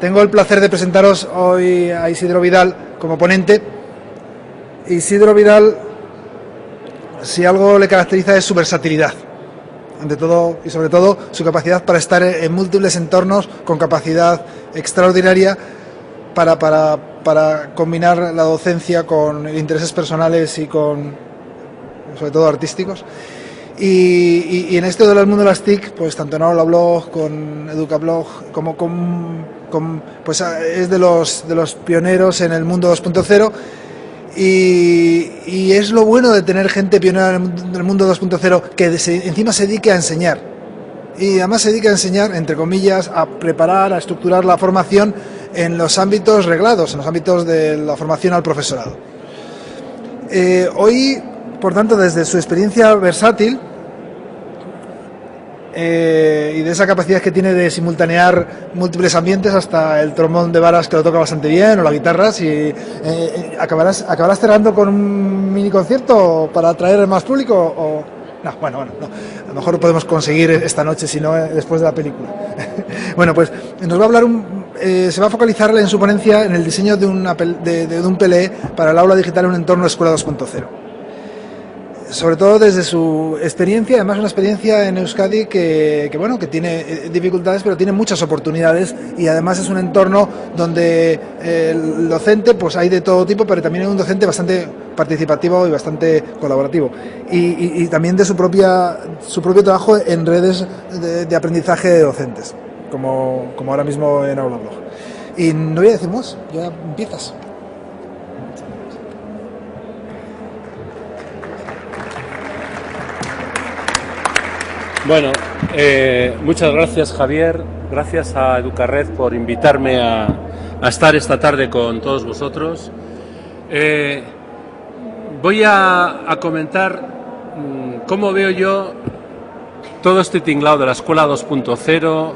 Tengo el placer de presentaros hoy a Isidro Vidal como ponente. Isidro Vidal, si algo le caracteriza, es su versatilidad, ante todo y sobre todo su capacidad para estar en múltiples entornos con capacidad extraordinaria para combinar la docencia con intereses personales y con, sobre todo, artísticos. Y en esto del mundo de las TIC, pues tanto en Aulablog, con Educablog, como pues es de los pioneros en el mundo 2.0. Y es lo bueno de tener gente pionera en el mundo 2.0 que encima se dedique a enseñar. Y además se dedica a enseñar, entre comillas, a preparar, a estructurar la formación en los ámbitos reglados, en los ámbitos de la formación al profesorado. Hoy, por tanto, desde su experiencia versátil y de esa capacidad que tiene de simultanear múltiples ambientes, hasta el trombón de varas, que lo toca bastante bien, o la guitarra, si acabarás cerrando con un mini concierto para atraer más público o no. Bueno, no. A lo mejor lo podemos conseguir esta noche, si no después de la película. Bueno, pues nos va a hablar se va a focalizar en su ponencia en el diseño de un PLE para el aula digital en un entorno Escuela 2.0. Sobre todo desde su experiencia, además una experiencia en Euskadi que tiene dificultades, pero tiene muchas oportunidades, y además es un entorno donde el docente, pues hay de todo tipo, pero también es un docente bastante participativo y bastante colaborativo, y también de su propio trabajo en redes de aprendizaje de docentes, como ahora mismo en Aulablog. Y no voy a decir más, ya empiezas. Bueno, muchas gracias, Javier. Gracias a Educarred por invitarme a estar esta tarde con todos vosotros. Voy a comentar cómo veo yo todo este tinglado de la Escuela 2.0,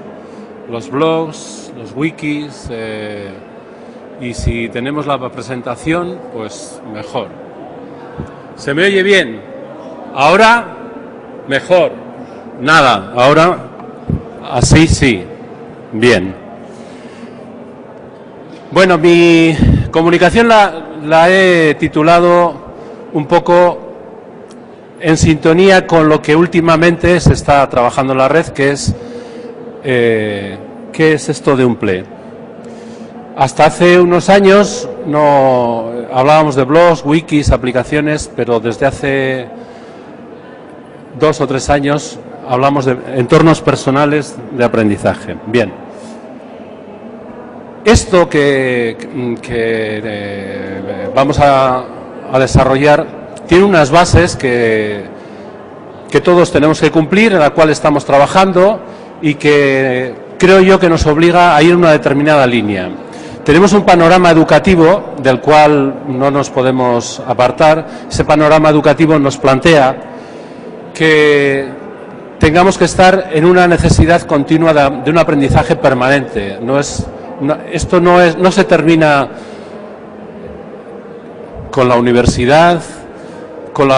los blogs, los wikis, y si tenemos la presentación, pues mejor. ¿Se me oye bien? ¿Ahora? Mejor. Nada, ahora así sí, bien. Bueno, mi comunicación la he titulado un poco en sintonía con lo que últimamente se está trabajando en la red, que es ¿qué es esto de un PLE? Hasta hace unos años no hablábamos de blogs, wikis, aplicaciones, pero desde hace 2 o 3 años hablamos de entornos personales de aprendizaje. Bien. Esto que vamos a desarrollar tiene unas bases que todos tenemos que cumplir, en la cual estamos trabajando y que creo yo que nos obliga a ir en una determinada línea. Tenemos un panorama educativo del cual no nos podemos apartar. Ese panorama educativo nos plantea que tengamos que estar en una necesidad continua de un aprendizaje permanente. Esto no se termina con la universidad, con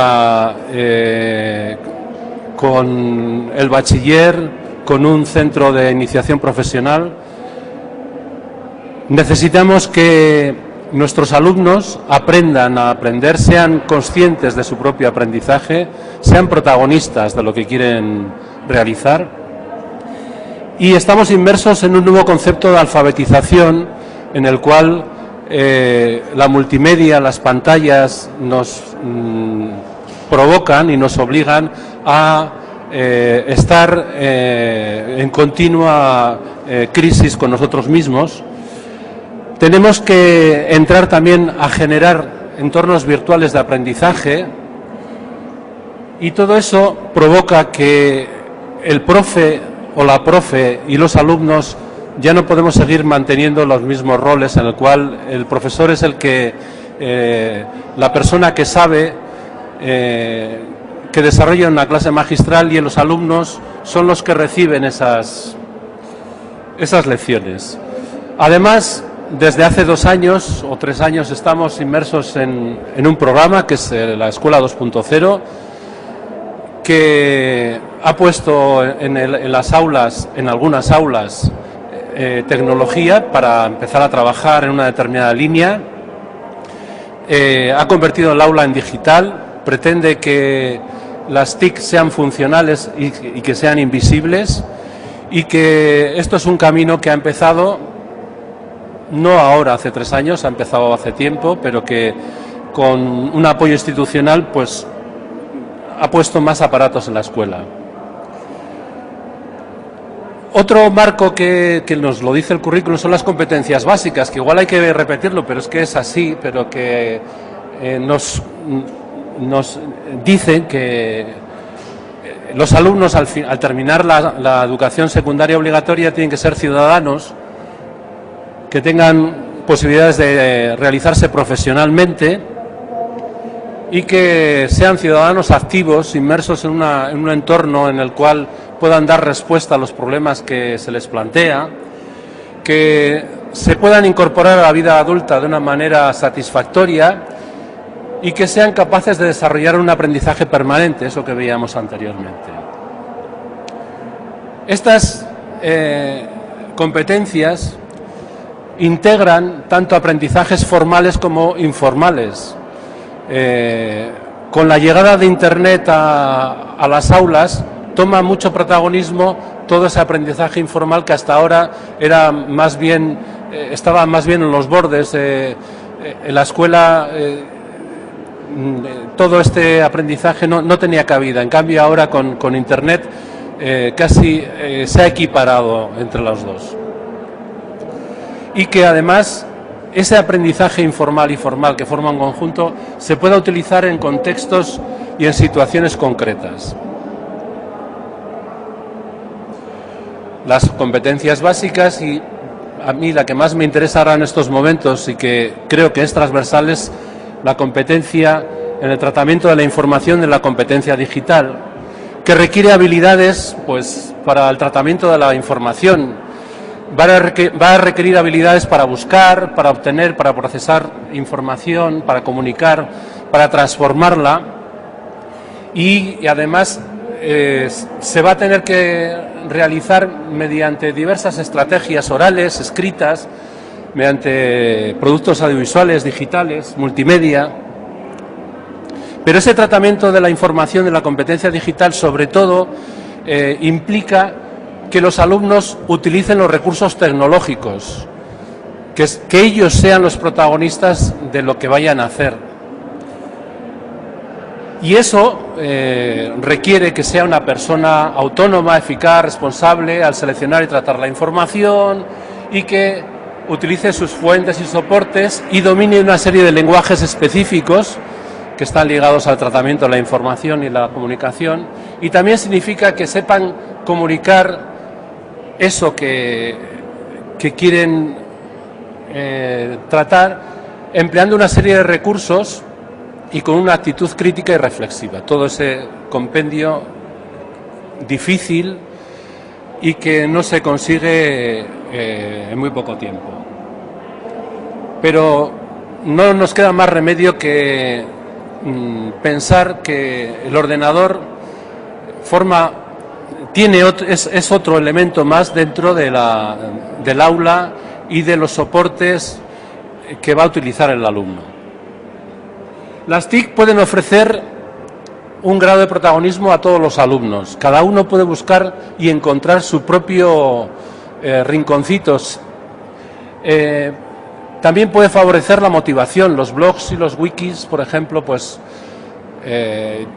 el bachiller, con un centro de iniciación profesional. Necesitamos que nuestros alumnos aprendan a aprender, sean conscientes de su propio aprendizaje, sean protagonistas de lo que quieren realizar. Y estamos inmersos en un nuevo concepto de alfabetización, en el cual la multimedia, las pantallas nos provocan y nos obligan a estar en continua crisis con nosotros mismos. Tenemos que entrar también a generar entornos virtuales de aprendizaje, y todo eso provoca que el profe o la profe y los alumnos ya no podemos seguir manteniendo los mismos roles, en el cual el profesor es la persona que sabe, que desarrolla una clase magistral, y los alumnos son los que reciben esas lecciones. Además, desde hace 2 años o 3 años estamos inmersos en un programa que es la Escuela 2.0, que ha puesto en las aulas, en algunas aulas, tecnología para empezar a trabajar en una determinada línea. Ha convertido el aula en digital, pretende que las TIC sean funcionales y que sean invisibles, y que esto es un camino que ha empezado no ahora, hace 3 años, ha empezado hace tiempo, pero que con un apoyo institucional pues ha puesto más aparatos en la escuela. Otro marco que nos lo dice el currículum son las competencias básicas, que igual hay que repetirlo, pero es que es así, pero que nos dicen que los alumnos al terminar la educación secundaria obligatoria tienen que ser ciudadanos, que tengan posibilidades de realizarse profesionalmente y que sean ciudadanos activos, inmersos en un entorno en el cual puedan dar respuesta a los problemas que se les plantea, que se puedan incorporar a la vida adulta de una manera satisfactoria y que sean capaces de desarrollar un aprendizaje permanente, eso que veíamos anteriormente. Estas competencias integran tanto aprendizajes formales como informales. Con la llegada de Internet a las aulas toma mucho protagonismo todo ese aprendizaje informal que hasta ahora era más bien, estaba más bien en los bordes. En la escuela todo este aprendizaje no tenía cabida. En cambio ahora con Internet casi se ha equiparado entre los dos. Y que además ese aprendizaje informal y formal que forma un conjunto se pueda utilizar en contextos y en situaciones concretas. Las competencias básicas, y a mí la que más me interesa ahora en estos momentos y que creo que es transversal, es la competencia en el tratamiento de la información, de la competencia digital, que requiere habilidades pues para el tratamiento de la información. Va a requerir habilidades para buscar, para obtener, para procesar información, para comunicar, para transformarla, y además se va a tener que realizar mediante diversas estrategias orales, escritas, mediante productos audiovisuales, digitales, multimedia. Pero ese tratamiento de la información, de la competencia digital, sobre todo, implica que los alumnos utilicen los recursos tecnológicos, que ellos sean los protagonistas de lo que vayan a hacer. Y eso requiere que sea una persona autónoma, eficaz, responsable al seleccionar y tratar la información, y que utilice sus fuentes y soportes y domine una serie de lenguajes específicos que están ligados al tratamiento de la información y la comunicación. Y también significa que sepan comunicar eso que quieren tratar, empleando una serie de recursos y con una actitud crítica y reflexiva. Todo ese compendio difícil y que no se consigue en muy poco tiempo. Pero no nos queda más remedio que pensar que el ordenador es otro elemento más dentro del aula y de los soportes que va a utilizar el alumno. Las TIC pueden ofrecer un grado de protagonismo a todos los alumnos. Cada uno puede buscar y encontrar su propio rinconcitos. También puede favorecer la motivación. Los blogs y los wikis, por ejemplo, pues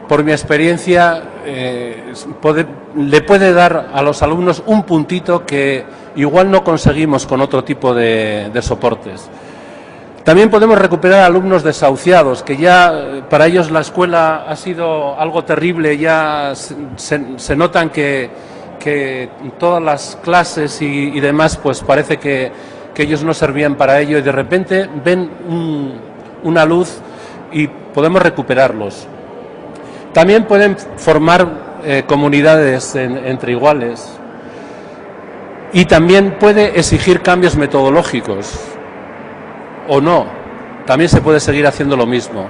por mi experiencia le puede dar a los alumnos un puntito que igual no conseguimos con otro tipo de soportes. También podemos recuperar alumnos desahuciados, que ya para ellos la escuela ha sido algo terrible, ya se notan que todas las clases y demás pues parece que ellos no servían para ello, y de repente ven una luz y podemos recuperarlos. También pueden formar comunidades entre iguales, y también puede exigir cambios metodológicos. O no, también se puede seguir haciendo lo mismo,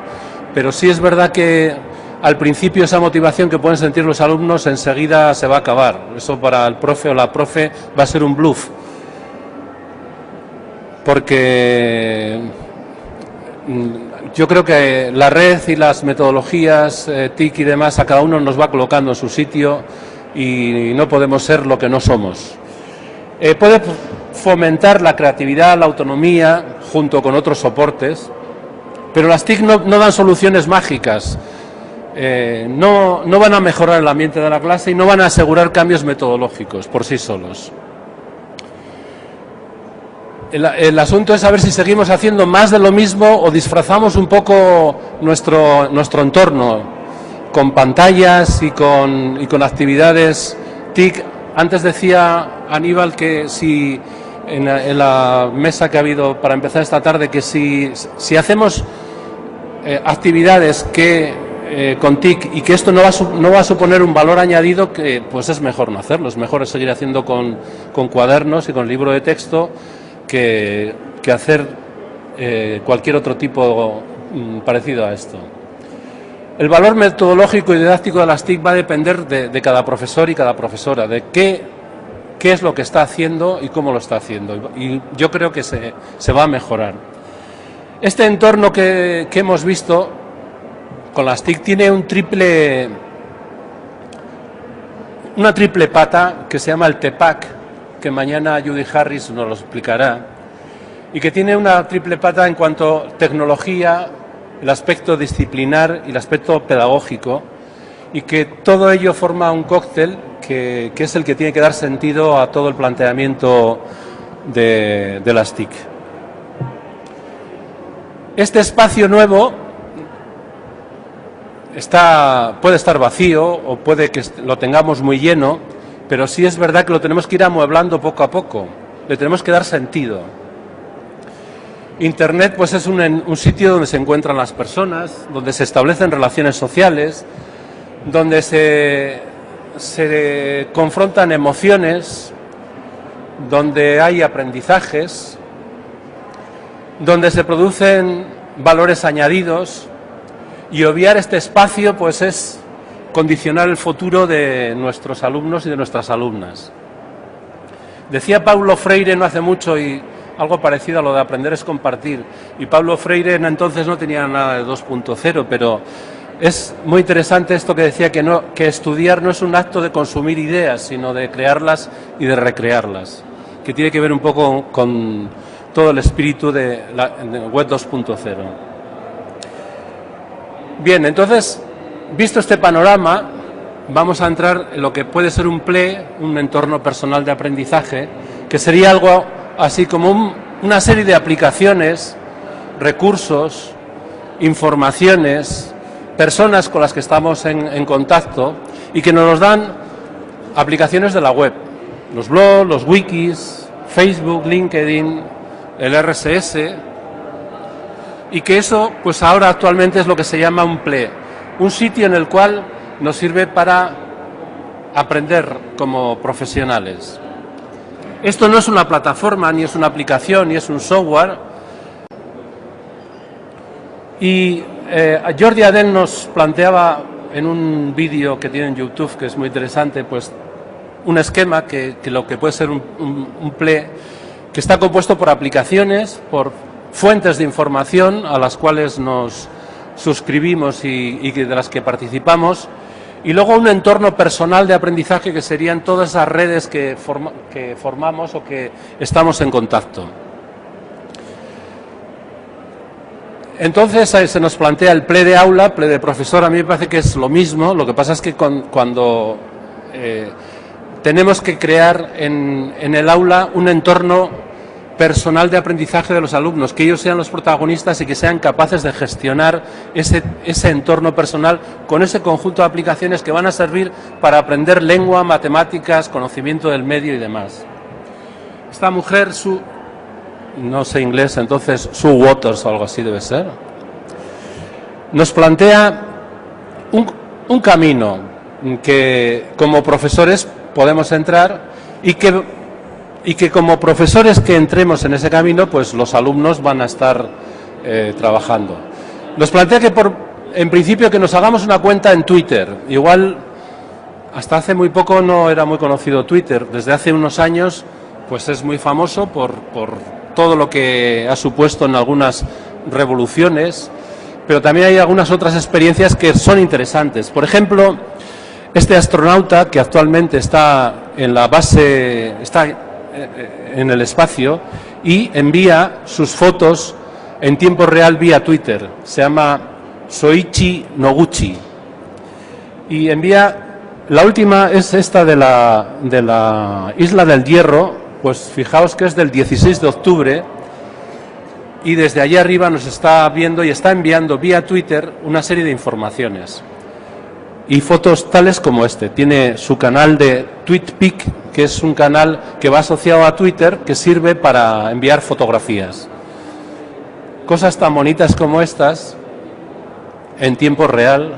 pero sí es verdad que al principio esa motivación que pueden sentir los alumnos enseguida se va a acabar. Eso para el profe o la profe va a ser un bluff. porque yo creo que la red y las metodologías TIC y demás a cada uno nos va colocando en su sitio y no podemos ser lo que no somos. Puede fomentar la creatividad, la autonomía, junto con otros soportes, pero las TIC no dan soluciones mágicas, no van a mejorar el ambiente de la clase y no van a asegurar cambios metodológicos por sí solos. El asunto es saber si seguimos haciendo más de lo mismo o disfrazamos un poco nuestro entorno con pantallas y con actividades TIC. Antes decía Aníbal que si en la mesa que ha habido para empezar esta tarde, que si hacemos actividades con TIC y que esto no va a suponer un valor añadido, que pues es mejor no hacerlo, es mejor seguir haciendo con cuadernos y con libro de texto que hacer cualquier otro tipo parecido a esto. El valor metodológico y didáctico de las TIC va a depender de cada profesor y cada profesora, de qué es lo que está haciendo y cómo lo está haciendo. Y yo creo que se va a mejorar. Este entorno que hemos visto con las TIC tiene una triple pata que se llama el TEPAC, que mañana Judy Harris nos lo explicará, y que tiene una triple pata en cuanto a tecnología, el aspecto disciplinar y el aspecto pedagógico, y que todo ello forma un cóctel que es el que tiene que dar sentido a todo el planteamiento de las TIC. Este espacio nuevo puede estar vacío o puede que lo tengamos muy lleno, pero sí es verdad que lo tenemos que ir amueblando poco a poco, le tenemos que dar sentido. Internet pues es un sitio donde se encuentran las personas, donde se establecen relaciones sociales, donde se confrontan emociones, donde hay aprendizajes, donde se producen valores añadidos, y obviar este espacio pues es condicionar el futuro de nuestros alumnos y de nuestras alumnas. Decía Paulo Freire no hace mucho, y algo parecido a lo de aprender es compartir, y Paulo Freire entonces no tenía nada de 2.0, pero es muy interesante esto que decía, que estudiar no es un acto de consumir ideas, sino de crearlas y de recrearlas, que tiene que ver un poco con todo el espíritu de la Web 2.0. Bien, entonces, visto este panorama, vamos a entrar en lo que puede ser un PLE, un entorno personal de aprendizaje, que sería algo así como una serie de aplicaciones, recursos, informaciones, personas con las que estamos en contacto y que nos dan aplicaciones de la web, los blogs, los wikis, Facebook, LinkedIn, el RSS, y que eso pues ahora actualmente es lo que se llama un PLE, un sitio en el cual nos sirve para aprender como profesionales. Esto no es una plataforma, ni es una aplicación, ni es un software. Y Jordi Adel nos planteaba en un vídeo que tiene en YouTube, que es muy interesante, pues un esquema que lo que puede ser un PLE, que está compuesto por aplicaciones, por fuentes de información a las cuales nos suscribimos y de las que participamos, y luego un entorno personal de aprendizaje que serían todas esas redes que formamos o que estamos en contacto. Entonces se nos plantea el PLE de aula, PLE de profesor. A mí me parece que es lo mismo, lo que pasa es que cuando tenemos que crear en el aula un entorno personal de aprendizaje de los alumnos, que ellos sean los protagonistas y que sean capaces de gestionar ese entorno personal con ese conjunto de aplicaciones que van a servir para aprender lengua, matemáticas, conocimiento del medio y demás. Esta mujer, no sé inglés, entonces Sue Waters o algo así debe ser, nos plantea un camino que como profesores podemos entrar y que como profesores que entremos en ese camino, pues los alumnos van a estar trabajando. Nos plantea que en principio que nos hagamos una cuenta en Twitter. Igual hasta hace muy poco no era muy conocido Twitter. Desde hace unos años pues es muy famoso por todo lo que ha supuesto en algunas revoluciones, pero también hay algunas otras experiencias que son interesantes. Por ejemplo, este astronauta que actualmente está en la base, está en el espacio y envía sus fotos en tiempo real vía Twitter. Se llama Soichi Noguchi y envía, la última es esta de la Isla del Hierro, pues fijaos que es del 16 de octubre y desde allá arriba nos está viendo y está enviando vía Twitter una serie de informaciones y fotos tales como este. Tiene su canal de TweetPic, que es un canal que va asociado a Twitter, que sirve para enviar fotografías. Cosas tan bonitas como estas, en tiempo real,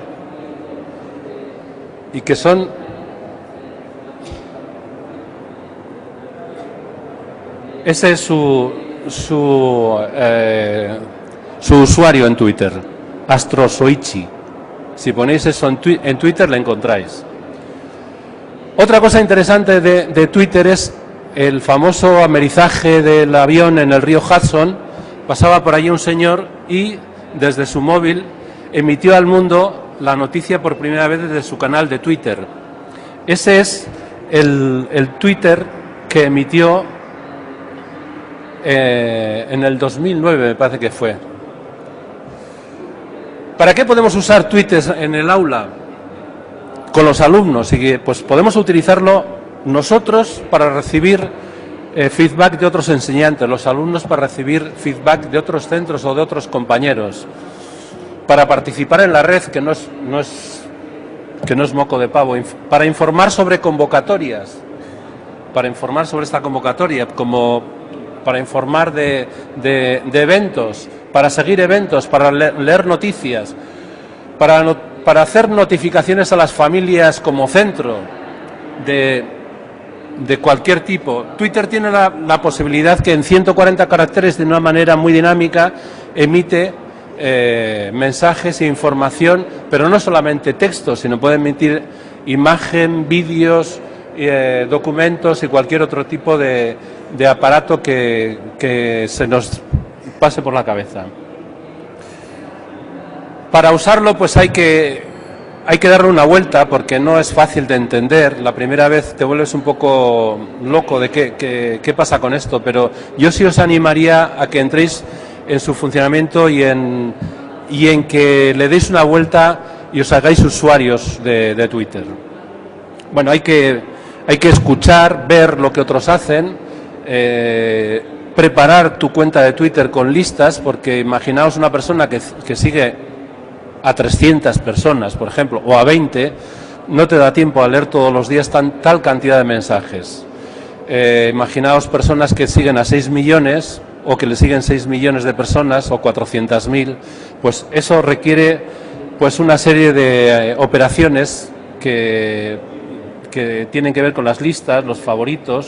y que son... Ese es su usuario en Twitter, AstroSoichi. Si ponéis eso en Twitter, le encontráis. Otra cosa interesante de Twitter es el famoso amerizaje del avión en el río Hudson. Pasaba por allí un señor y desde su móvil emitió al mundo la noticia por primera vez desde su canal de Twitter. Ese es el Twitter que emitió en el 2009, me parece que fue. ¿Para qué podemos usar Twitter en el aula con los alumnos? Y pues podemos utilizarlo nosotros para recibir feedback de otros enseñantes, los alumnos para recibir feedback de otros centros o de otros compañeros, para participar en la red, que no es moco de pavo, para informar sobre convocatorias, para informar sobre esta convocatoria, como para informar de eventos, para seguir eventos, para leer noticias, para hacer notificaciones a las familias como centro de cualquier tipo. Twitter tiene la posibilidad que en 140 caracteres, de una manera muy dinámica, emite mensajes e información, pero no solamente texto, sino puede emitir imagen, vídeos, documentos y cualquier otro tipo de aparato que se nos pase por la cabeza. Para usarlo, pues hay que darle una vuelta, porque no es fácil de entender. La primera vez te vuelves un poco loco de qué pasa con esto, pero yo sí os animaría a que entréis en su funcionamiento y en que le deis una vuelta y os hagáis usuarios de Twitter. Bueno, hay que escuchar, ver lo que otros hacen, preparar tu cuenta de Twitter con listas, porque imaginaos una persona que sigue a 300 personas, por ejemplo, o a 20, no te da tiempo a leer todos los días tal cantidad de mensajes. Imaginaos personas que siguen a 6 millones o que le siguen 6 millones de personas o 400.000, pues eso requiere pues una serie de operaciones que tienen que ver con las listas, los favoritos.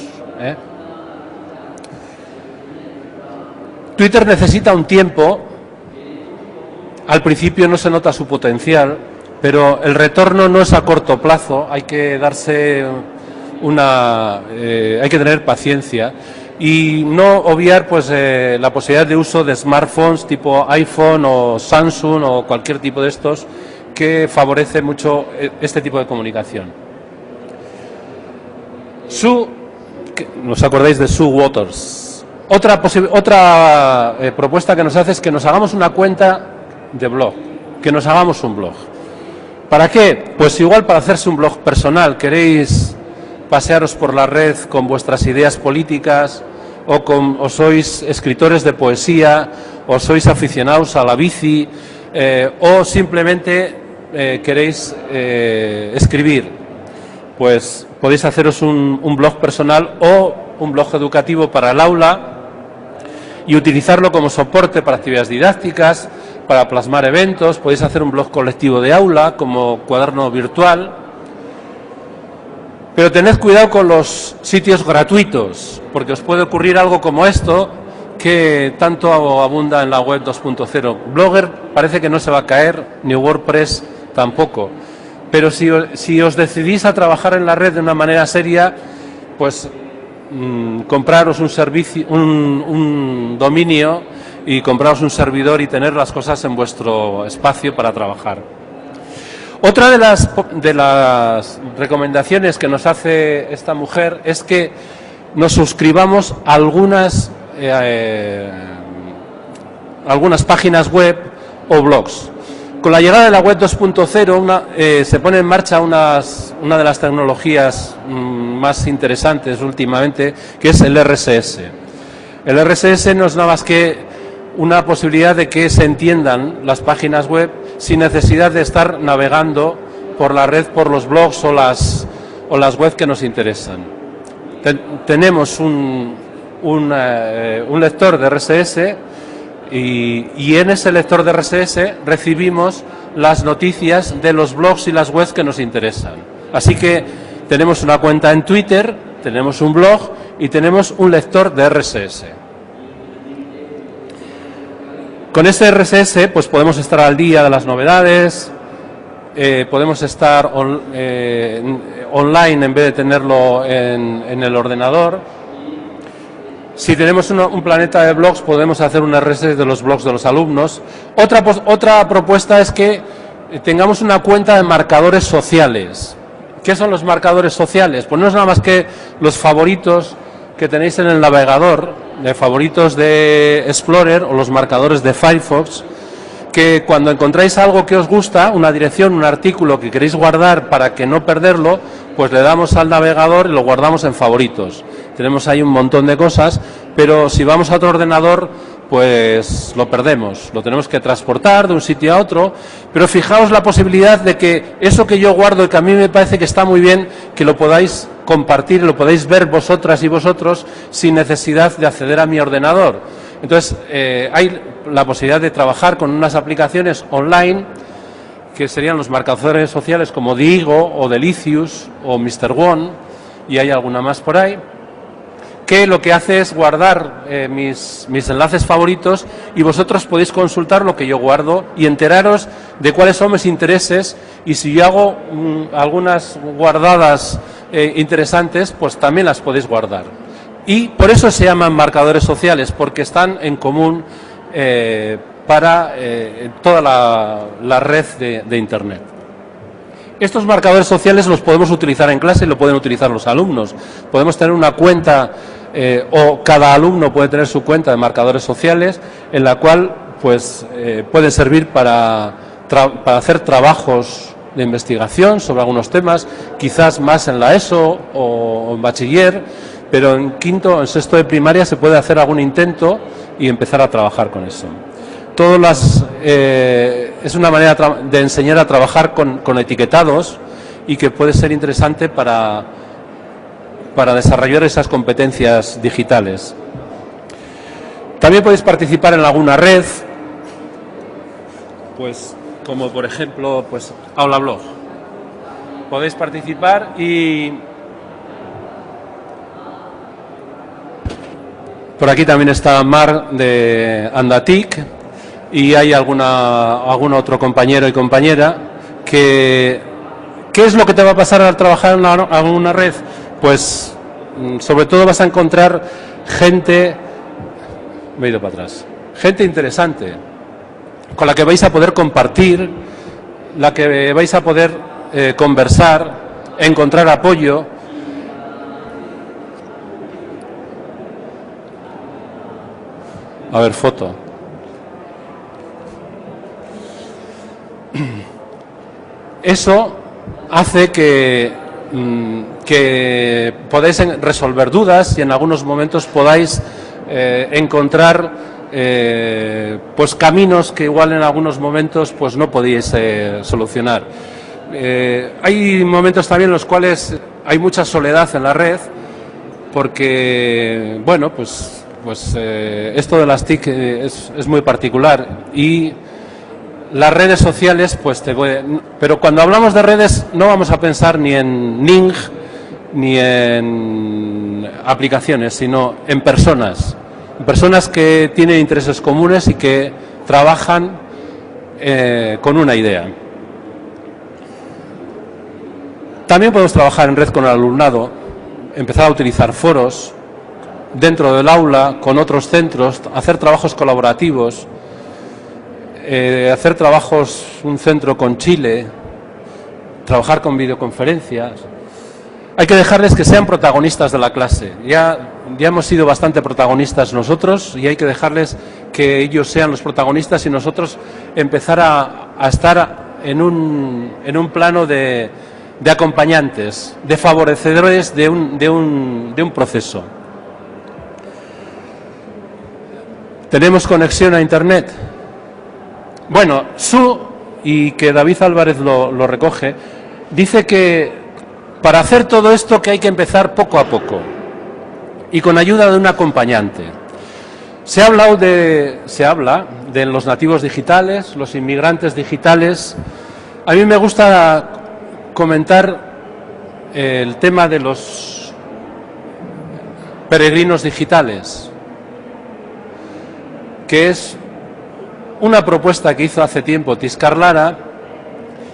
Twitter necesita un tiempo. Al principio no se nota su potencial, pero el retorno no es a corto plazo. Hay que darse hay que tener paciencia y no obviar pues la posibilidad de uso de smartphones tipo iPhone o Samsung o cualquier tipo de estos, que favorece mucho este tipo de comunicación. ¿Nos acordáis de Sue Waters? Otra propuesta que nos hace es que nos hagamos una cuenta de blog, que nos hagamos un blog. ¿Para qué? Pues igual para hacerse un blog personal. Queréis pasearos por la red con vuestras ideas políticas, o sois escritores de poesía, o sois aficionados a la bici, o simplemente queréis escribir. Pues podéis haceros un blog personal o un blog educativo para el aula y utilizarlo como soporte para actividades didácticas, para plasmar eventos. Podéis hacer un blog colectivo de aula como cuaderno virtual. Pero tened cuidado con los sitios gratuitos, porque os puede ocurrir algo como esto, que tanto abunda en la web 2.0. Blogger parece que no se va a caer, ni WordPress tampoco. Pero si os decidís a trabajar en la red de una manera seria, pues compraros un servicio, un un dominio y compraros un servidor y tener las cosas en vuestro espacio para trabajar. Otra de las recomendaciones que nos hace esta mujer es que nos suscribamos a algunas páginas web o blogs. Con la llegada de la web 2.0 se pone en marcha una de las tecnologías más interesantes últimamente, que es el RSS. El RSS no es nada más que una posibilidad de que se entiendan las páginas web sin necesidad de estar navegando por la red, por los blogs o las web que nos interesan. Tenemos un lector de RSS y en ese lector de RSS recibimos las noticias de los blogs y las webs que nos interesan. Así que tenemos una cuenta en Twitter, tenemos un blog y tenemos un lector de RSS. Con ese RSS pues podemos estar al día de las novedades, podemos estar online en vez de tenerlo en el ordenador. Si tenemos un planeta de blogs, podemos hacer un RSS de los blogs de los alumnos. Otra propuesta es que tengamos una cuenta de marcadores sociales. ¿Qué son los marcadores sociales? Pues no es nada más que los favoritos que tenéis en el navegador, de favoritos de Explorer o los marcadores de Firefox, que cuando encontráis algo que os gusta, una dirección, un artículo que queréis guardar para que no perderlo, pues le damos al navegador y lo guardamos en favoritos. Tenemos ahí un montón de cosas, pero si vamos a otro ordenador, pues lo perdemos, lo tenemos que transportar de un sitio a otro, pero fijaos la posibilidad de que eso que yo guardo y que a mí me parece que está muy bien, que lo podáis compartir, lo podéis ver vosotras y vosotros sin necesidad de acceder a mi ordenador. Entonces, hay la posibilidad de trabajar con unas aplicaciones online, que serían los marcadores sociales como Diigo o Delicious o Mr. One, y hay alguna más por ahí, que lo que hace es guardar mis enlaces favoritos y vosotros podéis consultar lo que yo guardo y enteraros de cuáles son mis intereses, y si yo hago algunas guardadas interesantes, pues también las podéis guardar. Y por eso se llaman marcadores sociales, porque están en común para toda la red de Internet. Estos marcadores sociales los podemos utilizar en clase y lo pueden utilizar los alumnos. Podemos tener una cuenta, o cada alumno puede tener su cuenta de marcadores sociales, en la cual pues puede servir para hacer trabajos de investigación sobre algunos temas, quizás más en la ESO o en bachiller, pero en quinto o en sexto de primaria se puede hacer algún intento y empezar a trabajar con eso. Es una manera de enseñar a trabajar con etiquetados y que puede ser interesante para desarrollar esas competencias digitales. También podéis participar en alguna red, pues como por ejemplo pues Aula Blog. Podéis participar y por aquí también está Mar de Andatic, y hay algún otro compañero y compañera que... ¿Qué es lo que te va a pasar al trabajar en una red? Pues sobre todo vas a encontrar gente... Me he ido para atrás. Gente interesante, con la que vais a poder compartir, la que vais a poder conversar, encontrar apoyo. A ver, foto. Eso hace que podáis resolver dudas y en algunos momentos podáis encontrar pues caminos que igual en algunos momentos pues no podíais solucionar. Hay momentos también en los cuales hay mucha soledad en la red, porque bueno, pues esto de las TIC es muy particular, y las redes sociales, pues pero cuando hablamos de redes no vamos a pensar ni en Ning ni en aplicaciones, sino en personas que tienen intereses comunes y que trabajan con una idea. También podemos trabajar en red con el alumnado, empezar a utilizar foros dentro del aula con otros centros, hacer trabajos colaborativos, hacer trabajos, un centro con Chile, trabajar con videoconferencias. Hay que dejarles que sean protagonistas de la clase. Ya hemos sido bastante protagonistas nosotros y hay que dejarles que ellos sean los protagonistas y nosotros empezar a estar en un plano de acompañantes, de favorecedores de un proceso. ¿Tenemos conexión a Internet? Bueno, y que David Álvarez lo recoge, dice que para hacer todo esto que hay que empezar poco a poco y con ayuda de un acompañante. Se habla de los nativos digitales, los inmigrantes digitales. A mí me gusta comentar el tema de los peregrinos digitales, que es una propuesta que hizo hace tiempo Tiscar Lara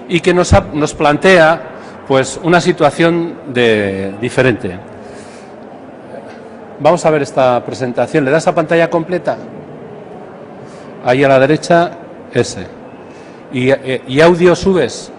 y que nos plantea pues una situación diferente. Vamos a ver esta presentación. ¿Le das a pantalla completa? Ahí a la derecha, ese. ¿Y audio subes?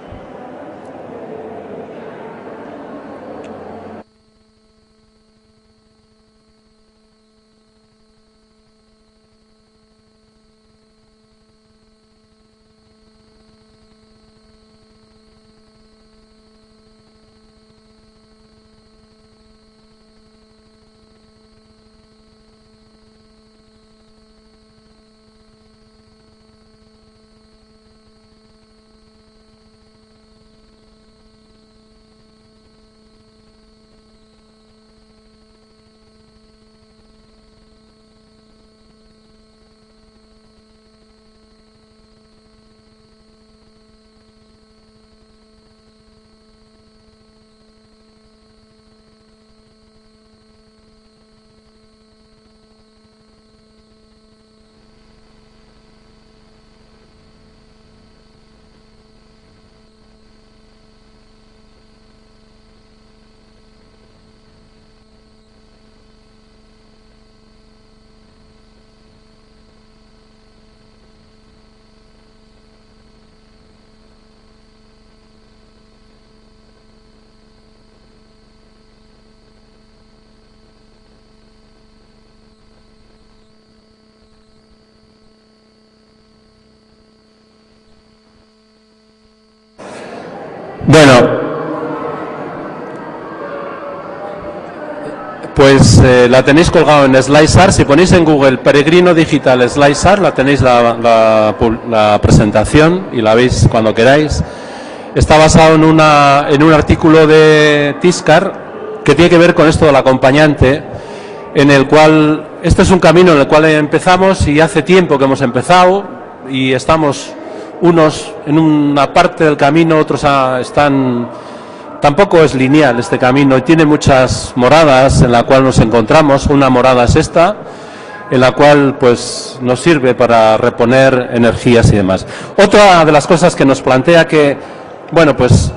Bueno, pues la tenéis colgado en SlideShare. Si ponéis en Google Peregrino Digital SlideShare, la tenéis la presentación y la veis cuando queráis. Está basado en un artículo de Tiscar que tiene que ver con esto del acompañante, en el cual, este es un camino en el cual empezamos y hace tiempo que hemos empezado y estamos unos en una parte del camino, otros están. Tampoco es lineal este camino y tiene muchas moradas en la cual nos encontramos. Una morada es esta, en la cual pues nos sirve para reponer energías y demás. Otra de las cosas que nos plantea que, bueno, pues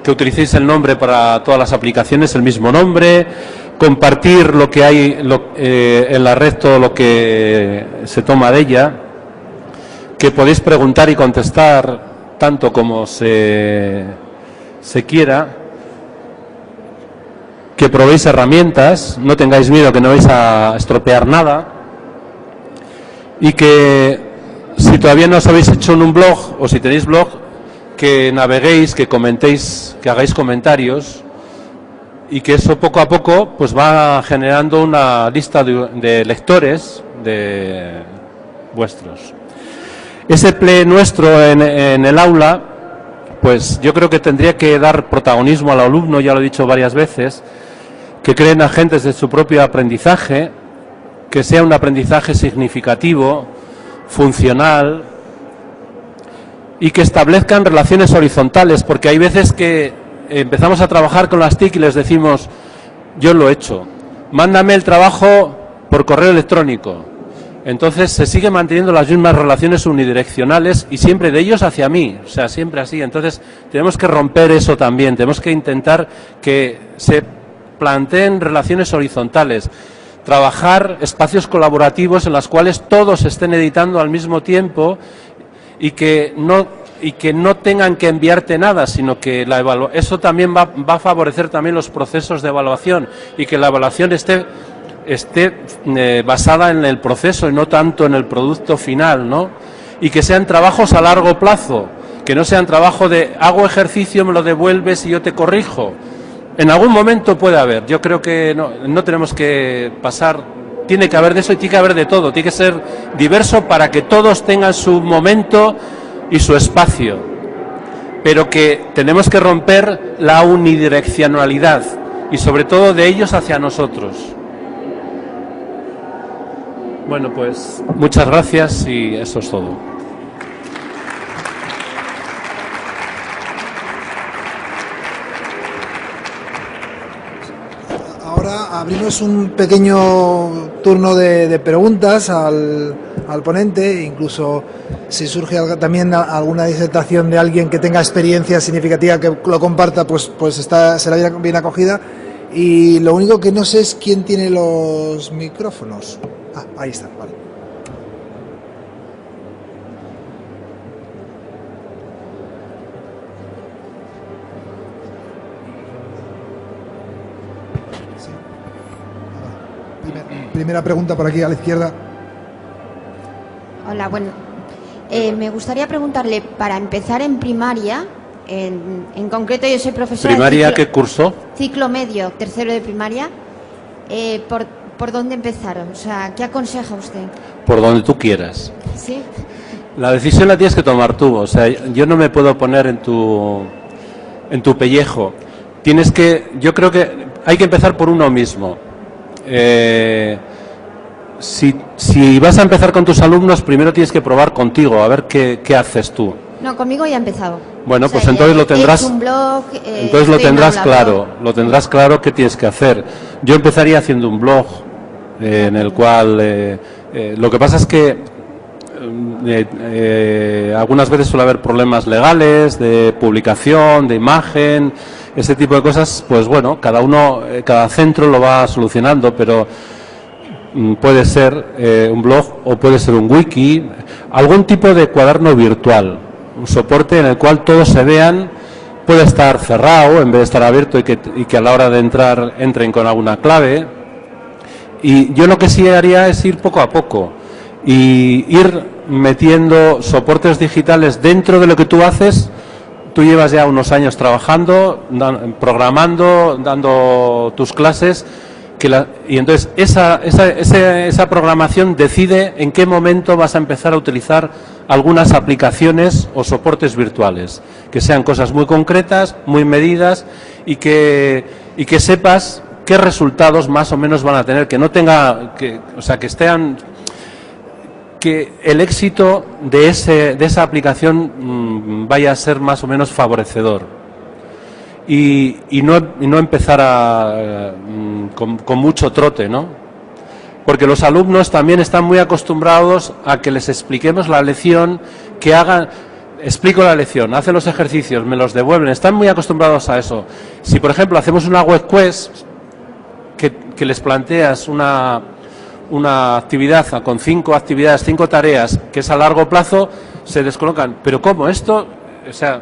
que utilicéis el nombre para todas las aplicaciones, el mismo nombre, compartir lo que hay en la red, todo lo que se toma de ella, que podéis preguntar y contestar tanto como se quiera, que probéis herramientas, no tengáis miedo que no vais a estropear nada, y que si todavía no os habéis hecho en un blog o si tenéis blog, que naveguéis, que comentéis, que hagáis comentarios, y que eso poco a poco pues va generando una lista de lectores de vuestros. Ese play nuestro en el aula, pues yo creo que tendría que dar protagonismo al alumno, ya lo he dicho varias veces, que creen agentes de su propio aprendizaje, que sea un aprendizaje significativo, funcional, y que establezcan relaciones horizontales, porque hay veces que empezamos a trabajar con las TIC y les decimos, yo lo he hecho, mándame el trabajo por correo electrónico. Entonces se siguen manteniendo las mismas relaciones unidireccionales y siempre de ellos hacia mí, o sea, siempre así. Entonces tenemos que romper eso también, tenemos que intentar que se planteen relaciones horizontales. trabajar espacios colaborativos en los cuales todos estén editando al mismo tiempo y que no tengan que enviarte nada, sino que eso también va a favorecer también los procesos de evaluación y que la evaluación esté basada en el proceso y no tanto en el producto final, ¿no? Y que sean trabajos a largo plazo, que no sean trabajo de hago ejercicio, me lo devuelves y yo te corrijo. En algún momento puede haber, yo creo que no tenemos que pasar, tiene que haber de eso y tiene que haber de todo, tiene que ser diverso para que todos tengan su momento y su espacio, pero que tenemos que romper la unidireccionalidad y sobre todo de ellos hacia nosotros. Bueno, pues muchas gracias y eso es todo. Ahora abrimos un pequeño turno de preguntas al ponente, incluso si surge también alguna disertación de alguien que tenga experiencia significativa que lo comparta, pues será bien acogida. Y lo único que no sé es quién tiene los micrófonos. Ah, ahí está, vale. Sí. Primera pregunta por aquí a la izquierda. Hola, bueno, me gustaría preguntarle, para empezar en primaria, en concreto yo soy profesora ¿Primaria de qué curso? Ciclo medio, tercero de primaria, ¿por dónde empezaron? O sea, ¿qué aconseja usted? Por donde tú quieras. ¿Sí? La decisión la tienes que tomar tú, o sea, yo no me puedo poner en tu pellejo. Yo creo que hay que empezar por uno mismo. Si vas a empezar con tus alumnos, primero tienes que probar contigo, a ver qué haces tú. No, conmigo ya he empezado. Bueno, o sea, pues entonces lo tendrás. He hecho un blog, entonces lo tendrás claro. Lo tendrás claro qué tienes que hacer. Yo empezaría haciendo un blog en el cual lo que pasa es que algunas veces suele haber problemas legales de publicación, de imagen, ese tipo de cosas. Pues bueno, cada centro lo va solucionando, pero puede ser un blog o puede ser un wiki, algún tipo de cuaderno virtual, un soporte en el cual todos se vean, puede estar cerrado en vez de estar abierto y que a la hora de entrar entren con alguna clave. Y yo lo que sí haría es ir poco a poco y ir metiendo soportes digitales dentro de lo que tú haces. Tú llevas ya unos años trabajando, programando, dando tus clases. Y entonces esa programación decide en qué momento vas a empezar a utilizar algunas aplicaciones o soportes virtuales, que sean cosas muy concretas, muy medidas y que sepas qué resultados más o menos van a tener, que no tenga, que el éxito de esa aplicación vaya a ser más o menos favorecedor. Y no empezar con mucho trote, ¿no? Porque los alumnos también están muy acostumbrados a que les expliquemos la lección, explico la lección, hacen los ejercicios, me los devuelven, están muy acostumbrados a eso. Si, por ejemplo, hacemos una web quest que les planteas una actividad con 5 actividades, 5 tareas, que es a largo plazo, se descolocan. ¿Pero cómo? Esto, o sea,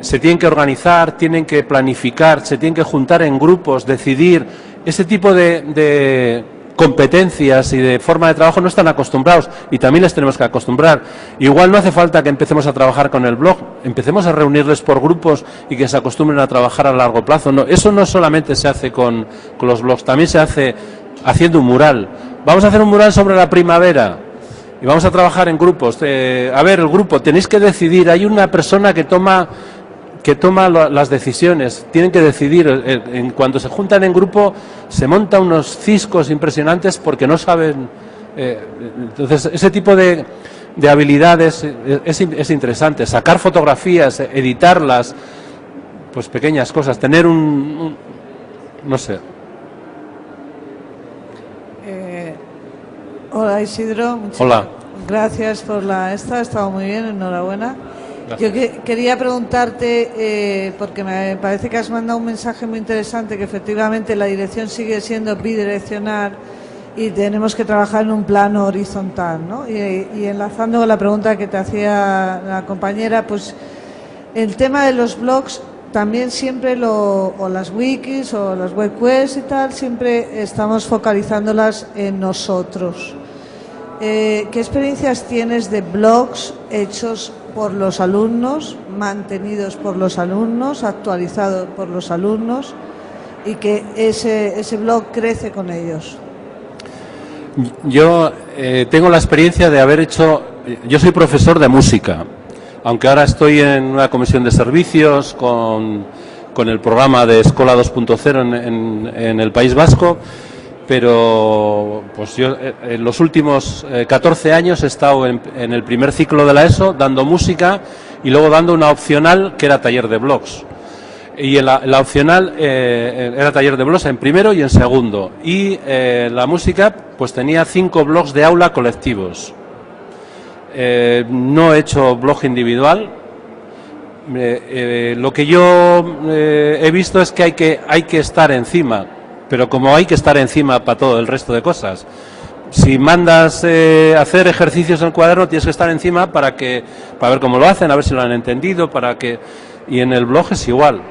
se tienen que organizar, tienen que planificar, se tienen que juntar en grupos, decidir. Ese tipo de competencias y de forma de trabajo no están acostumbrados y también les tenemos que acostumbrar. Igual no hace falta que empecemos a trabajar con el blog, empecemos a reunirles por grupos y que se acostumbren a trabajar a largo plazo. No, eso no solamente se hace con los blogs, también se hace haciendo un mural. Vamos a hacer un mural sobre la primavera y vamos a trabajar en grupos. A ver, el grupo, tenéis que decidir, hay una persona que toma las decisiones, tienen que decidir. Cuando se juntan en grupo se montan unos ciscos impresionantes porque no saben. Entonces, ese tipo de habilidades es interesante. Sacar fotografías, editarlas, pues pequeñas cosas, tener no sé. Hola Isidro, muchas gracias por ha estado muy bien, enhorabuena. Yo quería preguntarte, porque me parece que has mandado un mensaje muy interesante, que efectivamente la dirección sigue siendo bidireccional y tenemos que trabajar en un plano horizontal, ¿no? Y enlazando con la pregunta que te hacía la compañera, pues el tema de los blogs también siempre o las wikis o las web quests y tal, siempre estamos focalizándolas en nosotros. ¿Qué experiencias tienes de blogs hechos por los alumnos, mantenidos por los alumnos, actualizados por los alumnos y que ese blog crece con ellos? Yo tengo la experiencia de haber hecho... Yo soy profesor de música, aunque ahora estoy en una comisión de servicios con el programa de Escola 2.0 en el País Vasco, pero pues yo en los últimos 14 años he estado en el primer ciclo de la ESO dando música y luego dando una opcional que era taller de blogs. Y en la opcional era taller de blogs en primero y en segundo. Y la música pues tenía 5 blogs de aula colectivos. No he hecho blog individual. Lo que yo he visto es que hay que estar encima, pero como hay que estar encima para todo el resto de cosas. Si mandas hacer ejercicios en el cuaderno, tienes que estar encima para ver cómo lo hacen, a ver si lo han entendido, y en el blog es igual.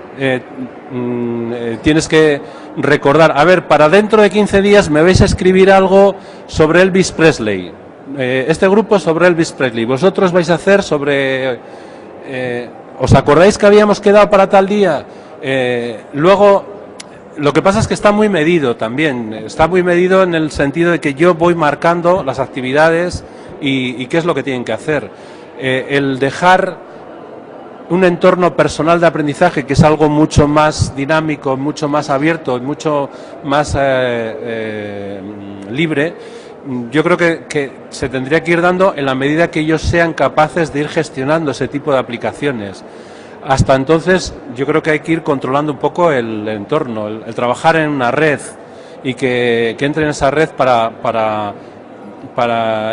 Tienes que recordar, a ver, para dentro de 15 días me vais a escribir algo sobre Elvis Presley. Este grupo sobre Elvis Presley. Vosotros vais a hacer sobre... ¿os acordáis que habíamos quedado para tal día? Luego... Lo que pasa es que está muy medido también, está muy medido en el sentido de que yo voy marcando las actividades y qué es lo que tienen que hacer. El dejar un entorno personal de aprendizaje, que es algo mucho más dinámico, mucho más abierto, mucho más libre, yo creo que se tendría que ir dando en la medida que ellos sean capaces de ir gestionando ese tipo de aplicaciones. Hasta entonces yo creo que hay que ir controlando un poco el entorno, el trabajar en una red y que entre en esa red para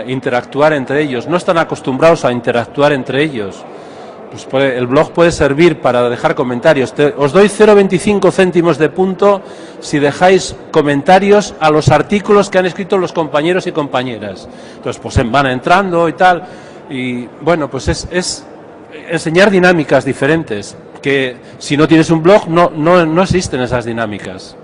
interactuar entre ellos. No están acostumbrados a interactuar entre ellos. Pues el blog puede servir para dejar comentarios. Os doy 0,25 céntimos de punto si dejáis comentarios a los artículos que han escrito los compañeros y compañeras. Entonces pues van entrando y tal. Y bueno, pues es enseñar dinámicas diferentes, que si no tienes un blog no existen esas dinámicas.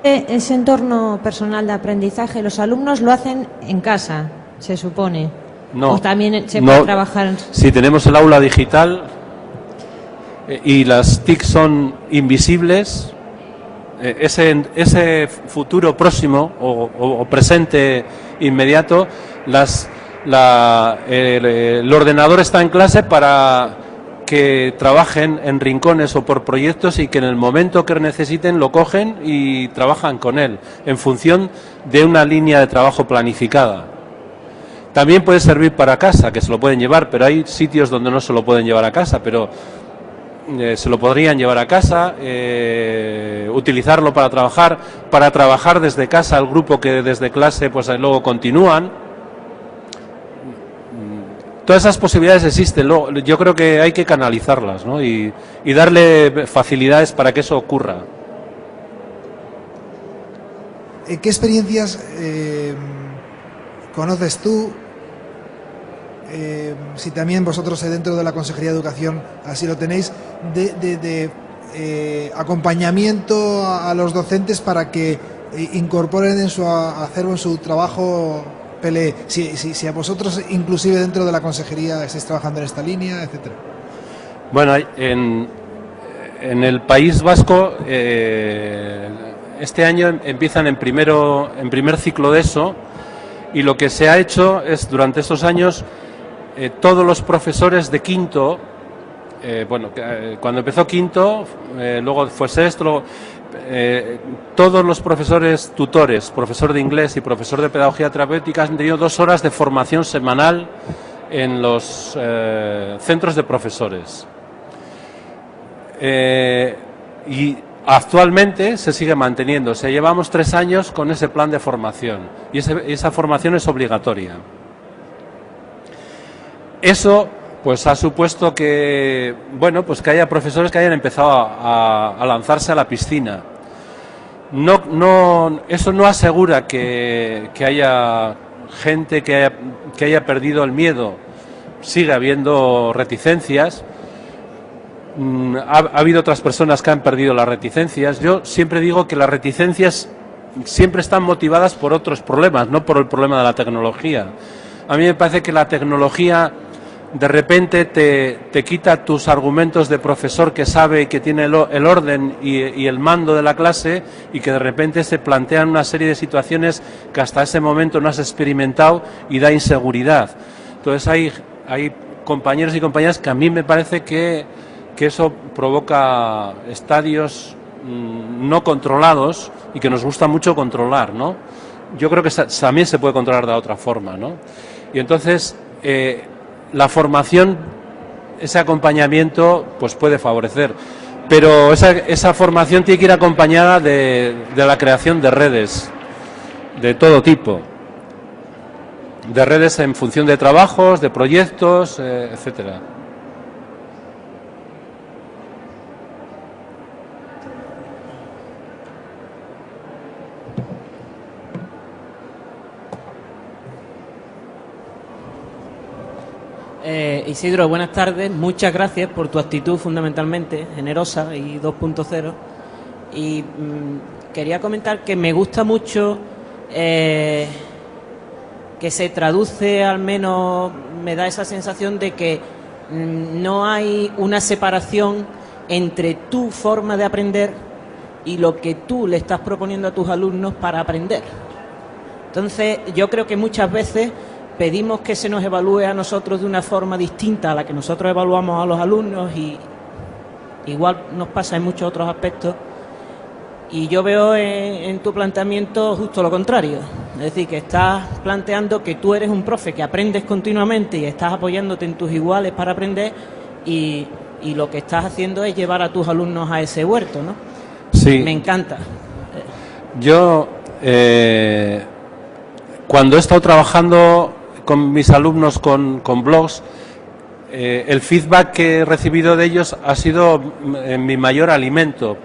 Ese entorno personal de aprendizaje, los alumnos lo hacen en casa, se supone. No. O también se puede trabajar. Si tenemos el aula digital y las TIC son invisibles, ese futuro próximo o presente inmediato, el ordenador está en clase para que trabajen en rincones o por proyectos y que en el momento que necesiten lo cogen y trabajan con él en función de una línea de trabajo planificada. También puede servir para casa, que se lo pueden llevar, pero hay sitios donde no se lo pueden llevar a casa, pero se lo podrían llevar a casa, utilizarlo para trabajar desde casa el grupo que desde clase pues luego continúan. Todas esas posibilidades existen, yo creo que hay que canalizarlas, ¿no? y darle facilidades para que eso ocurra. ¿Qué experiencias conoces tú? Si también vosotros dentro de la Consejería de Educación así lo tenéis, de acompañamiento a los docentes para que incorporen en su acervo, en su trabajo PLE, si a vosotros inclusive dentro de la consejería estáis trabajando en esta línea, etcétera. Bueno, en el País Vasco este año empiezan en primer ciclo de ESO, y lo que se ha hecho es durante estos años todos los profesores de quinto, cuando empezó quinto, luego fue sexto, todos los profesores tutores, profesor de inglés y profesor de pedagogía terapéutica, han tenido 2 horas de formación semanal en los centros de profesores. Y actualmente se sigue manteniendo. O sea, llevamos 3 años con ese plan de formación y esa formación es obligatoria. Eso pues ha supuesto que, bueno, pues que haya profesores que hayan empezado a lanzarse a la piscina. eso no asegura que haya gente que haya perdido el miedo. Sigue habiendo reticencias. Ha habido otras personas que han perdido las reticencias. Yo siempre digo que las reticencias siempre están motivadas por otros problemas, no por el problema de la tecnología. A mí me parece que la tecnología de repente te quita tus argumentos de profesor que sabe y que tiene el orden y el mando de la clase, y que de repente se plantean una serie de situaciones que hasta ese momento no has experimentado y da inseguridad. Entonces hay compañeros y compañeras que a mí me parece que eso provoca estadios no controlados y que nos gusta mucho controlar, ¿no? Yo creo que también se puede controlar de otra forma, ¿no? Y entonces la formación, ese acompañamiento, pues puede favorecer, pero esa formación tiene que ir acompañada de la creación de redes de todo tipo, de redes en función de trabajos, de proyectos, etcétera. Isidro, buenas tardes. Muchas gracias por tu actitud fundamentalmente generosa y 2.0. Y quería comentar que me gusta mucho que se traduce, al menos me da esa sensación de que no hay una separación entre tu forma de aprender y lo que tú le estás proponiendo a tus alumnos para aprender. Entonces, yo creo que muchas veces pedimos que se nos evalúe a nosotros de una forma distinta a la que nosotros evaluamos a los alumnos, y igual nos pasa en muchos otros aspectos. Y yo veo en tu planteamiento justo lo contrario. Es decir, que estás planteando que tú eres un profe que aprendes continuamente y estás apoyándote en tus iguales para aprender, y lo que estás haciendo es llevar a tus alumnos a ese huerto, ¿no? Sí. Me encanta. Yo, cuando he estado trabajando con mis alumnos con blogs, el feedback que he recibido de ellos ha sido mi mayor alimento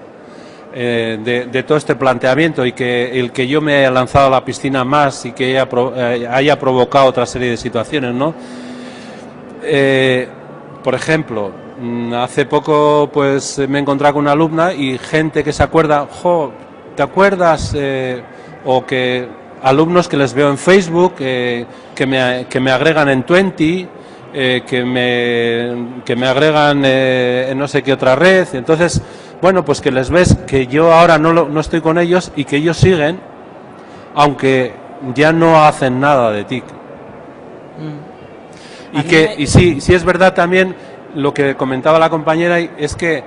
de todo este planteamiento, y que el que yo me haya lanzado a la piscina más y que haya provocado otra serie de situaciones, ¿no? Por ejemplo, hace poco pues me he encontrado con una alumna y gente que se acuerda, ¿te acuerdas? O que alumnos que les veo en Facebook, que me agregan en Twenty, que me agregan en no sé qué otra red. Entonces, bueno, pues que les ves que yo ahora no estoy con ellos y que ellos siguen, aunque ya no hacen nada de TIC. Y sí es verdad también lo que comentaba la compañera, es que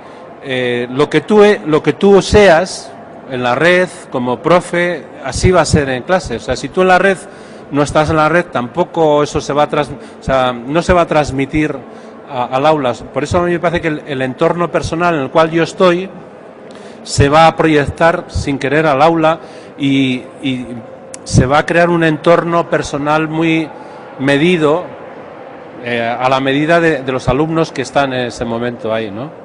lo que tú seas en la red como profe, así va a ser en clase. O sea, si tú en la red no estás en la red, tampoco eso no se va a transmitir al aula. Por eso a mí me parece que el entorno personal en el cual yo estoy se va a proyectar sin querer al aula, y se va a crear un entorno personal muy medido, a la medida de los alumnos que están en ese momento ahí, ¿no?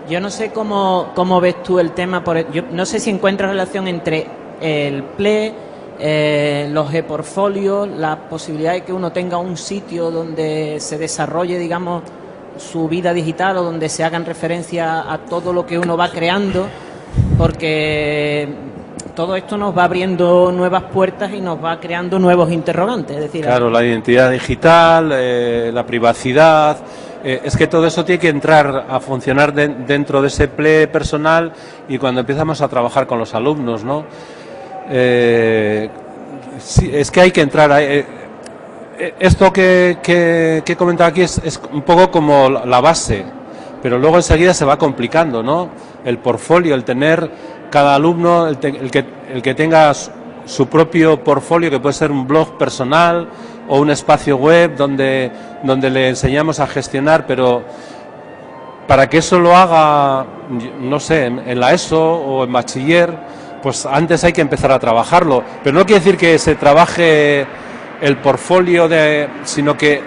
Yo no sé cómo ves tú el tema, yo no sé si encuentras relación entre el PLE, los e-portfolios, la posibilidad de que uno tenga un sitio donde se desarrolle, digamos, su vida digital, o donde se hagan referencia a todo lo que uno va creando, porque todo esto nos va abriendo nuevas puertas y nos va creando nuevos interrogantes. Es decir, claro, la identidad digital, la privacidad, es que todo eso tiene que entrar a funcionar dentro de ese PLE personal, y cuando empezamos a trabajar con los alumnos, ¿no? Sí, es que hay que entrar ahí. Esto que he comentado aquí es un poco como la base, pero luego enseguida se va complicando, ¿no? El portfolio, el tener cada alumno, el que tenga su propio portfolio, que puede ser un blog personal o un espacio web donde le enseñamos a gestionar, pero para que eso lo haga, no sé, en la ESO o en bachiller, pues antes hay que empezar a trabajarlo. Pero no quiere decir que se trabaje el portfolio, sino que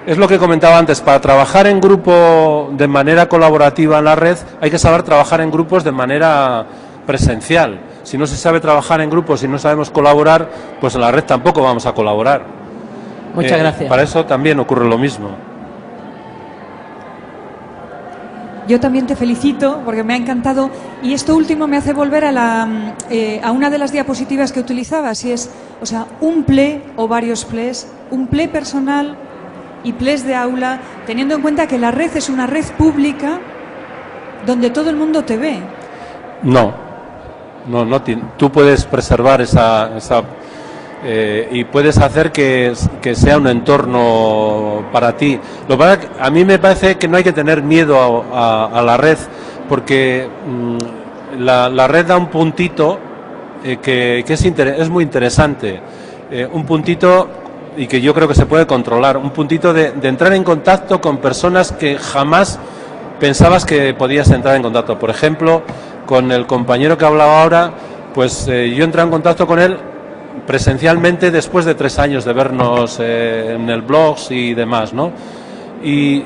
es lo que comentaba antes, para trabajar en grupo de manera colaborativa en la red hay que saber trabajar en grupos de manera presencial. Si no se sabe trabajar en grupos y no sabemos colaborar, pues en la red tampoco vamos a colaborar. Muchas gracias. Para eso también ocurre lo mismo. Yo también te felicito porque me ha encantado y esto último me hace volver a una de las diapositivas que utilizabas y es, o sea, un ple o varios ples, un ple personal y ples de aula, teniendo en cuenta que la red es una red pública donde todo el mundo te ve. No, tú puedes preservar esa y puedes hacer que sea un entorno para ti. Lo que pasa es que a mí me parece que no hay que tener miedo a la red, porque la red da un puntito que es muy interesante, un puntito y que yo creo que se puede controlar, un puntito de entrar en contacto con personas que jamás pensabas que podías entrar en contacto. Por ejemplo, con el compañero que hablaba ahora, pues yo entré en contacto con él presencialmente después de 3 años de vernos en el blogs y demás, ¿no? ¿Y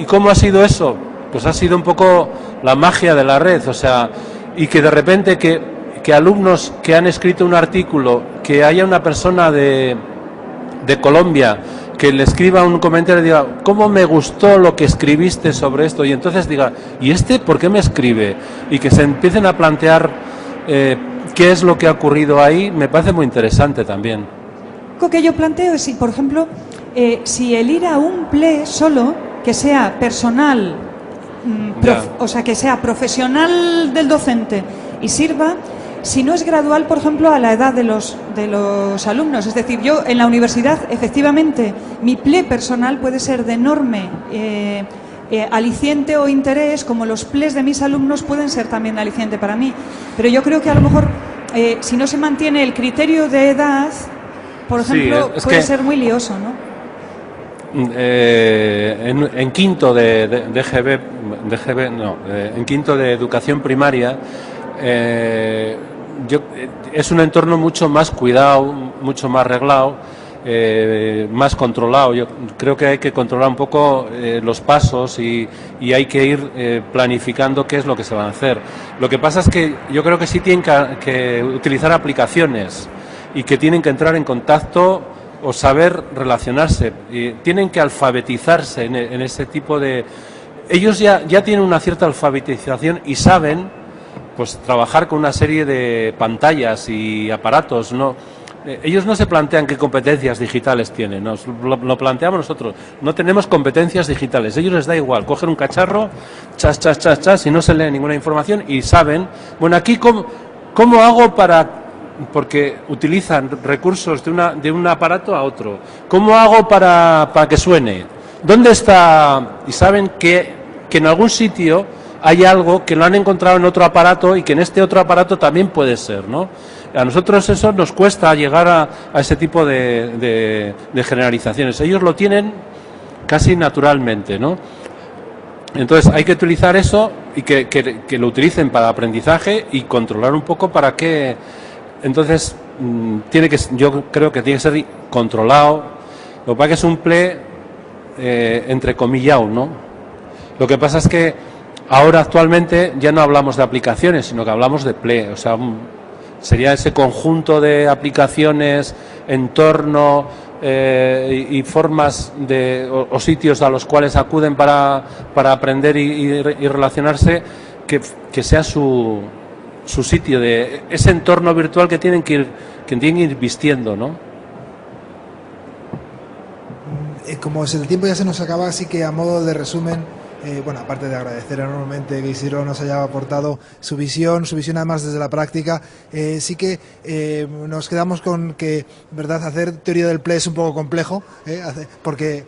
cómo ha sido eso? Pues ha sido un poco la magia de la red, o sea, y que de repente que alumnos que han escrito un artículo, que haya una persona de Colombia que le escriba un comentario y diga, ¿cómo me gustó lo que escribiste sobre esto? Y entonces diga, ¿y este por qué me escribe? Y que se empiecen a plantear qué es lo que ha ocurrido ahí, me parece muy interesante también. Lo que yo planteo es si, por ejemplo, si el ir a un ple solo, que sea personal, o sea, que sea profesional del docente y sirva, si no es gradual, por ejemplo, a la edad de los alumnos. Es decir, yo en la universidad, efectivamente, mi ple personal puede ser de enorme aliciente o interés, como los ples de mis alumnos pueden ser también aliciente para mí. Pero yo creo que a lo mejor, si no se mantiene el criterio de edad, por ejemplo, sí, puede ser muy lioso, ¿no? En quinto de GB, no, en quinto de educación primaria, es un entorno mucho más cuidado, mucho más reglado, más controlado. Yo creo que hay que controlar un poco los pasos y hay que ir planificando qué es lo que se va a hacer. Lo que pasa es que yo creo que sí tienen que utilizar aplicaciones y que tienen que entrar en contacto o saber relacionarse, y tienen que alfabetizarse en ese tipo de... Ellos ya tienen una cierta alfabetización y saben pues trabajar con una serie de pantallas y aparatos, ¿no? Ellos no se plantean qué competencias digitales tienen, nos lo planteamos nosotros. No tenemos competencias digitales, a ellos les da igual, cogen un cacharro, chas, y no se lee ninguna información y saben, bueno, aquí cómo hago para... Porque utilizan recursos de un aparato a otro. ¿Cómo hago para que suene? ¿Dónde está? Y saben que en algún sitio hay algo que lo han encontrado en otro aparato y que en este otro aparato también puede ser, ¿no? A nosotros eso nos cuesta llegar a ese tipo de generalizaciones. Ellos lo tienen casi naturalmente, ¿no? Entonces hay que utilizar eso y que lo utilicen para aprendizaje y controlar un poco para que... Entonces yo creo que tiene que ser controlado. Lo que pasa es que es un ple entrecomillado, ¿no? Lo que pasa es que ahora actualmente ya no hablamos de aplicaciones, sino que hablamos de ple, o sea, sería ese conjunto de aplicaciones, entorno y formas o sitios a los cuales acuden para aprender y relacionarse, que sea su sitio, de ese entorno virtual que tienen que ir vistiendo, ¿no? Como el tiempo ya se nos acaba, así que a modo de resumen, bueno, aparte de agradecer enormemente que Isidro nos haya aportado su visión además desde la práctica, sí que nos quedamos con que, verdad, hacer teoría del ple es un poco complejo, porque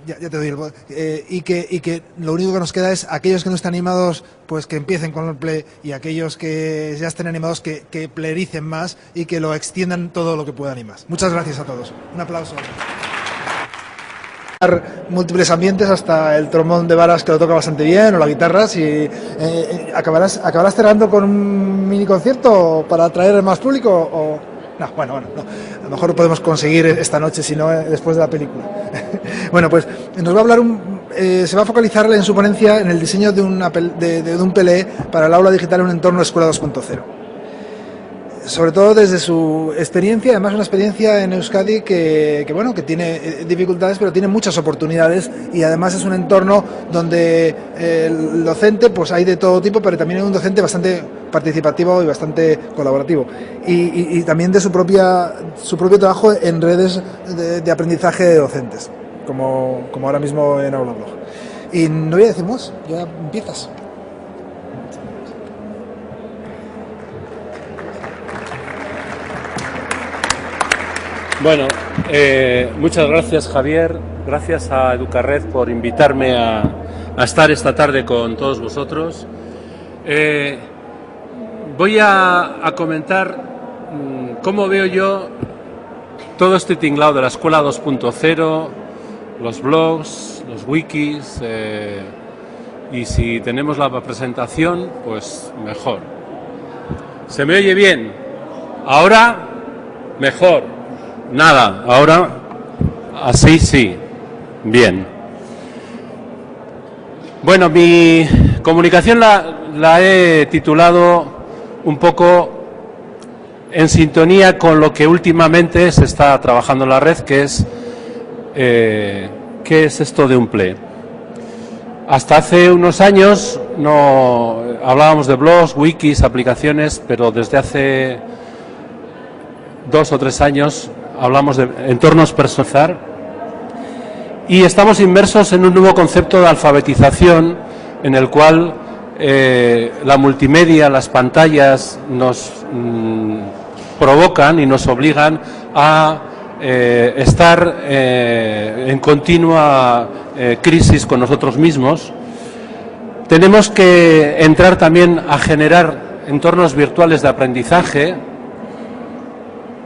ya te doy y que lo único que nos queda es aquellos que no están animados, pues que empiecen con el ple, y aquellos que ya estén animados que plericen más y que lo extiendan todo lo que puedan y más. Muchas gracias a todos. Un aplauso. Múltiples ambientes, hasta el trombón de varas, que lo toca bastante bien, o la guitarra. Si acabarás cerrando con un mini concierto para atraer más público, o no, bueno, no. A lo mejor lo podemos conseguir esta noche, si no después de la película. Bueno, pues nos va a hablar se va a focalizar en su ponencia en el diseño de un PLE para el aula digital en un entorno Escuela 2.0. Sobre todo desde su experiencia, además una experiencia en Euskadi que tiene dificultades, pero tiene muchas oportunidades, y además es un entorno donde el docente, pues hay de todo tipo, pero también es un docente bastante participativo y bastante colaborativo, y también de su propio trabajo en redes de aprendizaje de docentes, como ahora mismo en Aulablog. Y no voy a decir más, ya empiezas. Bueno, muchas gracias, Javier. Gracias a Educarred por invitarme a estar esta tarde con todos vosotros. Voy a comentar cómo veo yo todo este tinglado de la Escuela 2.0, los blogs, los wikis, y si tenemos la presentación, pues mejor. ¿Se me oye bien? ¿Ahora? Mejor. Nada, ahora así sí, bien. Bueno, mi comunicación la he titulado un poco en sintonía con lo que últimamente se está trabajando en la red, que es ¿qué es esto de un PLE? Hasta hace unos años no hablábamos de blogs, wikis, aplicaciones, pero desde hace 2 o 3 años hablamos de entornos personalizados, y estamos inmersos en un nuevo concepto de alfabetización en el cual la multimedia, las pantallas nos provocan y nos obligan a estar en continua crisis con nosotros mismos. Tenemos que entrar también a generar entornos virtuales de aprendizaje,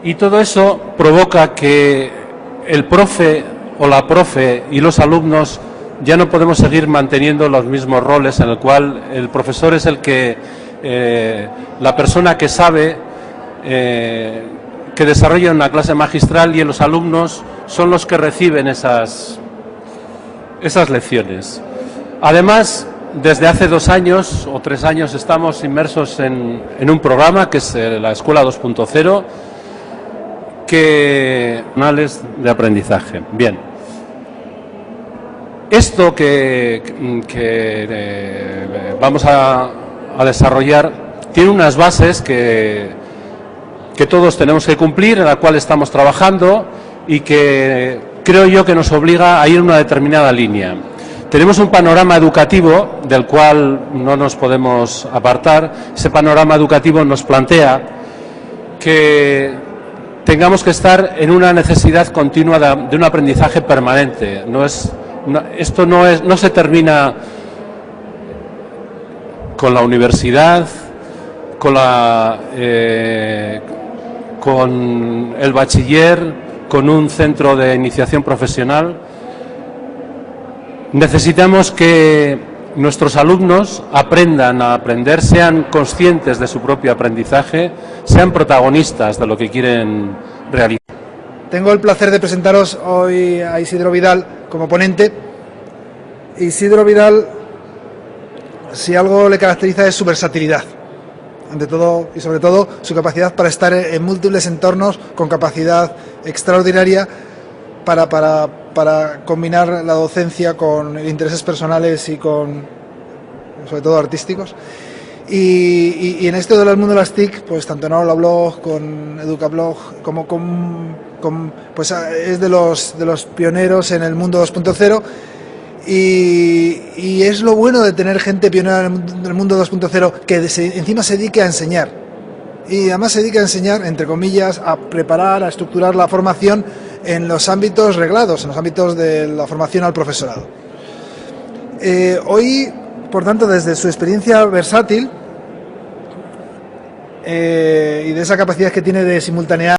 y todo eso provoca que el profe o la profe y los alumnos ya no podemos seguir manteniendo los mismos roles, en el cual el profesor es el que, la persona que sabe, que desarrolla una clase magistral, y los alumnos son los que reciben esas lecciones. Además, desde hace 2 años o 3 años estamos inmersos en un programa que es la Escuela 2.0, que canales de aprendizaje. Bien, esto que vamos a desarrollar tiene unas bases que todos tenemos que cumplir, en la cual estamos trabajando, y que creo yo que nos obliga a ir en una determinada línea. Tenemos un panorama educativo del cual no nos podemos apartar. Ese panorama educativo nos plantea que tengamos que estar en una necesidad continua de un aprendizaje permanente. Esto no se termina con la universidad, con el bachiller, con un centro de iniciación profesional. Necesitamos que nuestros alumnos aprendan a aprender, sean conscientes de su propio aprendizaje, sean protagonistas de lo que quieren realizar. Tengo el placer de presentaros hoy a Isidro Vidal como ponente. Isidro Vidal, si algo le caracteriza, es su versatilidad, ante todo y sobre todo su capacidad para estar en múltiples entornos, con capacidad extraordinaria para combinar la docencia con intereses personales y sobre todo artísticos. Y en esto del mundo de las TIC, pues tanto en Aulablog, con Educablog, pues es de los pioneros en el mundo 2.0, y es lo bueno de tener gente pionera en el mundo 2.0 que encima se dedique a enseñar, y además se dedica a enseñar, entre comillas, a preparar, a estructurar la formación en los ámbitos reglados, en los ámbitos de la formación al profesorado. Hoy, por tanto, desde su experiencia versátil y de esa capacidad que tiene de simultanear